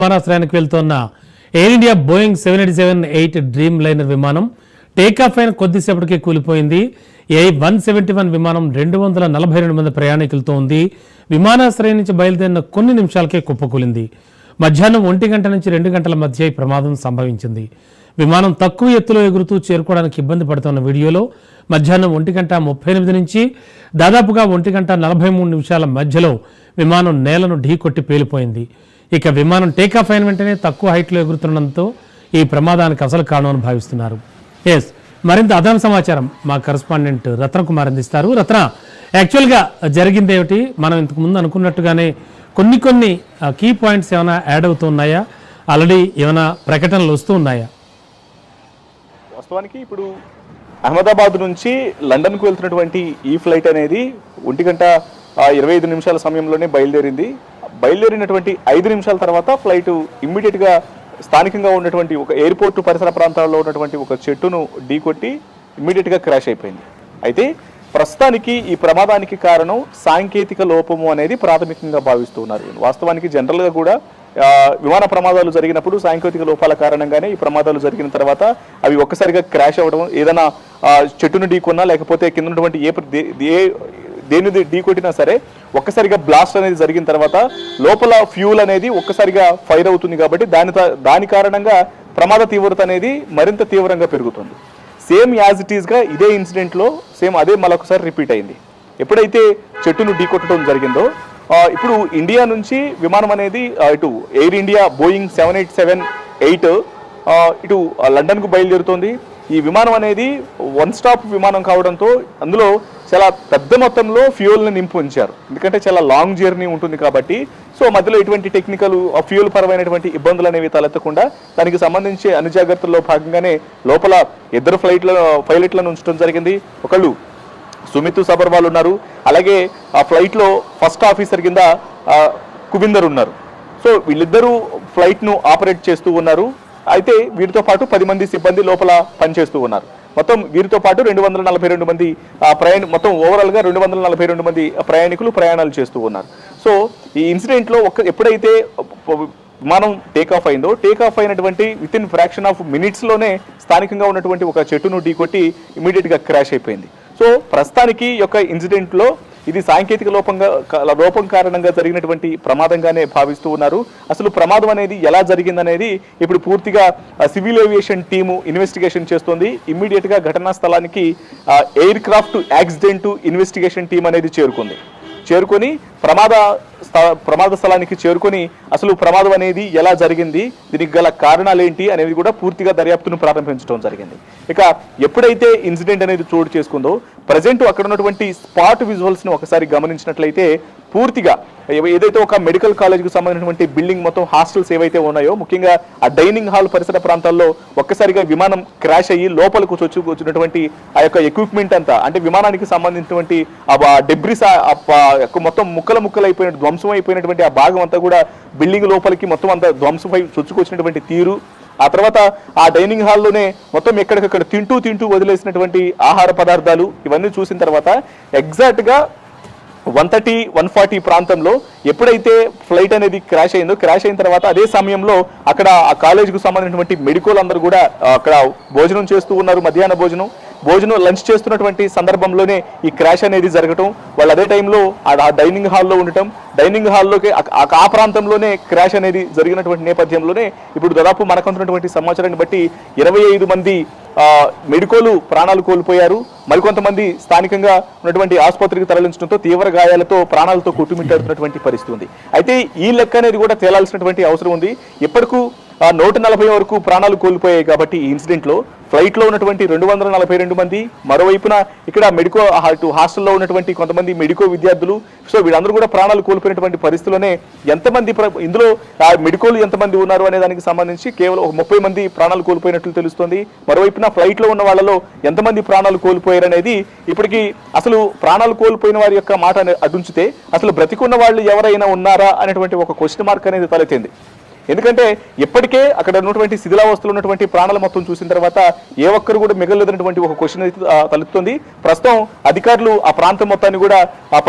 విమానాశ్రయానికి వెళ్తున్న air India Boeing 787-8 dream liner విమానం టేకాఫ్ అయిన కొద్దిసేపటికే కూలిపోయింది. A171 విమానం 242 మంది ప్రయాణికులతో ఉంది. విమానాశ్రయం నుంచి బయలుదేరిన కొన్ని నిమిషాలకే కుప్పకూలింది. మధ్యాహ్నం 1 గంట నుంచి 2 గంటల మధ్య ఈ ప్రమాదం సంభవించింది. విమానం తక్కువ ఎత్తులో ఎగురుతూ చేరుకోవడానికి ఇబ్బంది పడుతున్న వీడియోలో మధ్యాహ్నం 1 గంట 38 నుంచి దాదాపుగా 1 గంట 43 నిమిషాల మధ్యలో విమానం నేలను ఢీకొట్టి పేలిపోయింది. ఇక విమానం టేకాఫ్ అయిన వెంటనే తక్కువ హైట్లో ఎగురుతుండడంతో ఈ ప్రమాదానికి అసలు కారణమని భావిస్తున్నారు. మరింత అదన సమాచారం మా కరెస్పాండెంట్ రత్న కుమార్ అందిస్తారు. రత్న, యాక్చువల్గా జరిగింది ఏమిటి? మనం ఇంతకు ముందు అనుకున్నట్టుగానే కొన్ని కీ పాయింట్స్ ఏమైనా యాడ్ అవుతున్నాయా? ఆల్రెడీ ఏమైనా ప్రకటనలు వస్తూ ఉన్నాయా? వాస్తవానికి ఇప్పుడు అహ్మదాబాద్ నుంచి లండన్కు వెళ్తున్నటువంటి ఈ ఫ్లైట్ అనేది 1 గంట 25 నిమిషాల సమయంలోనే బయలుదేరినటువంటి 5 నిమిషాల తర్వాత ఫ్లైట్ ఇమ్మీడియట్గా స్థానికంగా ఉన్నటువంటి ఒక ఎయిర్పోర్ట్ పరిసర ప్రాంతాల్లో ఉన్నటువంటి ఒక చెట్టును ఢీకొట్టి ఇమ్మీడియట్గా క్రాష్ అయిపోయింది. అయితే ప్రస్తుతానికి ఈ ప్రమాదానికి కారణం సాంకేతిక లోపము అనేది ప్రాథమికంగా భావిస్తున్నారు. వాస్తవానికి జనరల్గా కూడా విమాన ప్రమాదాలు జరిగినప్పుడు సాంకేతిక లోపాల కారణంగానే ఈ ప్రమాదాలు జరిగిన తర్వాత అవి ఒక్కసారిగా క్రాష్ అవ్వడం, ఏదైనా చెట్టును ఢీకొన్నా లేకపోతే కింద ఉన్నటువంటి దేని ఢీకొట్టినా సరే ఒక్కసారిగా బ్లాస్ట్ అనేది జరిగిన తర్వాత లోపల ఫ్యూల్ అనేది ఒక్కసారిగా ఫైర్ అవుతుంది. కాబట్టి దాని కారణంగా ప్రమాద తీవ్రత అనేది మరింత తీవ్రంగా పెరుగుతుంది. సేమ్ యాజ్ ఇట్ ఈస్గా ఇదే ఇన్సిడెంట్లో సేమ్ అదే మరొకసారి రిపీట్ అయింది. ఎప్పుడైతే చెట్టును ఢీకొట్టడం జరిగిందో ఇప్పుడు ఇండియా నుంచి విమానం అనేది ఇటు ఎయిర్ ఇండియా బోయింగ్ 787-8 ఇటు లండన్కు బయలుదేరుతోంది. ఈ విమానం అనేది 1 స్టాప్ విమానం కావడంతో అందులో చాలా పెద్ద మొత్తంలో ఫ్యూయల్ని నింపు ఉంచారు. ఎందుకంటే చాలా లాంగ్ జర్నీ ఉంటుంది కాబట్టి సో మధ్యలో ఎటువంటి టెక్నికల్ ఫ్యూయల్ పరమైనటువంటి ఇబ్బందులు అనేవి తలెత్తకుండా దానికి సంబంధించి అన్ని జాగ్రత్తల్లో భాగంగానే లోపల 2 పైలట్లను ఉంచడం జరిగింది. ఒకళ్ళు సుమిత్ సబర్వాల్ ఉన్నారు, అలాగే ఆ ఫ్లైట్లో ఫస్ట్ ఆఫీసర్ కింద కువిందర్ ఉన్నారు. సో వీళ్ళిద్దరూ ఫ్లైట్ను ఆపరేట్ చేస్తూ ఉన్నారు. అయితే వీరితో పాటు 10 మంది సిబ్బంది లోపల పనిచేస్తూ ఉన్నారు. మొత్తం వీరితో పాటు 242 మంది మొత్తం ఓవరాల్గా 242 మంది ప్రయాణికులు ప్రయాణాలు చేస్తూ ఉన్నారు. సో ఈ ఇన్సిడెంట్లో ఎప్పుడైతే విమానం టేకాఫ్ అయిందో టేకాఫ్ అయినటువంటి విత్ ఇన్ ఫ్రాక్షన్ ఆఫ్ మినిట్స్లోనే స్థానికంగా ఉన్నటువంటి ఒక చెట్టును ఢీకొట్టి ఇమీడియట్గా క్రాష్ అయిపోయింది. సో ప్రస్తుతానికి యొక్క ఇన్సిడెంట్లో ఇది సాంకేతిక లోపం కారణంగా జరిగినటువంటి ప్రమాదంగానే భావిస్తూ ఉన్నారు. అసలు ప్రమాదం అనేది ఎలా జరిగిందనేది ఇప్పుడు పూర్తిగా సివిల్ ఏవియేషన్ టీము ఇన్వెస్టిగేషన్ చేస్తోంది. ఇమ్మీడియట్గా ఘటనా స్థలానికి air craft accident investigation team అనేది చేరుకొని ప్రమాద స్థలానికి చేరుకొని అసలు ప్రమాదం అనేది ఎలా జరిగింది, దీనికి గల కారణాలు ఏంటి అనేది కూడా పూర్తిగా దర్యాప్తును ప్రారంభించడం జరిగింది. ఇక ఎప్పుడైతే ఇన్సిడెంట్ అనేది చోటు చేసుకుందో ప్రజెంట్ అక్కడ ఉన్నటువంటి స్పాట్ విజువల్స్ని ఒకసారి గమనించినట్లయితే పూర్తిగా ఏదైతే ఒక మెడికల్ కాలేజ్కి సంబంధించినటువంటి బిల్డింగ్ మొత్తం హాస్టల్స్ ఏవైతే ఉన్నాయో ముఖ్యంగా ఆ డైనింగ్ హాల్ పరిసర ప్రాంతాల్లో ఒక్కసారిగా విమానం క్రాష్ అయ్యి లోపలకు వచ్చినటువంటి ఆ యొక్క ఎక్విప్మెంట్ అంతా, అంటే విమానానికి సంబంధించినటువంటి ఆ డెబ్రిస్ మొత్తం ముక్కలు అయిపోయిన ధ్వంసం అయిపోయినటువంటి ఆ భాగం అంతా కూడా బిల్డింగ్ లోపలికి మొత్తం అంతా ధ్వంసమై చొచ్చుకొచ్చినటువంటి తీరు, ఆ తర్వాత ఆ డైనింగ్ హాల్లోనే మొత్తం ఎక్కడికక్కడ తింటూ వదిలేసినటువంటి ఆహార పదార్థాలు ఇవన్నీ చూసిన తర్వాత ఎగ్జాక్ట్గా 130-140 ప్రాంతంలో ఎప్పుడైతే ఫ్లైట్ అనేది క్రాష్ అయిన తర్వాత అదే సమయంలో అక్కడ ఆ కాలేజీకి సంబంధించినటువంటి మెడికోలు అందరూ కూడా అక్కడ భోజనం చేస్తూ ఉన్నారు. మధ్యాహ్న భోజనం లంచ్ చేస్తున్నటువంటి సందర్భంలోనే ఈ క్రాష్ అనేది జరగటం, వాళ్ళు అదే టైంలో ఆ డైనింగ్ హాల్లో ఉండటం, డైనింగ్ హాల్లోకి ఆ ప్రాంతంలోనే క్రాష్ అనేది జరిగినటువంటి నేపథ్యంలోనే ఇప్పుడు దాదాపు మనకంటున్నటువంటి సమాచారాన్ని బట్టి 25 మంది మెడికోలు ప్రాణాలు కోల్పోయారు. మరికొంతమంది స్థానికంగా ఉన్నటువంటి ఆసుపత్రికి తరలించడంతో తీవ్ర గాయాలతో ప్రాణాలతో కొట్టుమిట్టాడుతున్నటువంటి పరిస్థితి ఉంది. అయితే ఈ లెక్క అనేది కూడా తేలాల్సినటువంటి అవసరం ఉంది. ఇప్పటికూ 140 వరకు ప్రాణాలు కోల్పోయాయి. కాబట్టి ఈ ఇన్సిడెంట్లో ఫ్లైట్లో ఉన్నటువంటి 242 మంది, మరోవైపున ఇక్కడ హాస్టల్లో ఉన్నటువంటి కొంతమంది మెడికో విద్యార్థులు, సో వీళ్ళందరూ కూడా ప్రాణాలు కోల్పోయినటువంటి పరిస్థితిలోనే ఎంతమంది ఇందులో మెడికోలు ఎంతమంది ఉన్నారు అనే దానికి సంబంధించి కేవలం 30 మంది ప్రాణాలు కోల్పోయినట్లు తెలుస్తోంది. మరోవైపున ఫ్లైట్లో ఉన్న వాళ్ళలో ఎంతమంది ప్రాణాలు కోల్పోయారనేది ఇప్పటికీ అసలు ప్రాణాలు కోల్పోయిన వారి యొక్క మాట అటుంచితే అసలు బ్రతికున్న వాళ్ళు ఎవరైనా ఉన్నారా అనేటువంటి ఒక క్వశ్చన్ మార్క్ అనేది తలెత్తింది. ఎందుకంటే ఇప్పటికే అక్కడ ఉన్నటువంటి శిథిలావస్థలో ఉన్నటువంటి ప్రాణాలు మొత్తం చూసిన తర్వాత ఏ ఒక్కరు కూడా మిగలలేదన్నటువంటి ఒక క్వశ్చన్ అయితే తలెత్తుతుంది. ప్రస్తుతం అధికారులు ఆ ప్రాంతం మొత్తాన్ని కూడా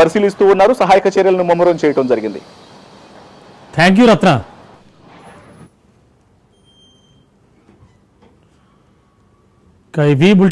పరిశీలిస్తూ ఉన్నారు. సహాయక చర్యలను ముమ్మరం చేయడం జరిగింది. థ్యాంక్ యూ రత్న. ఇక ఇవి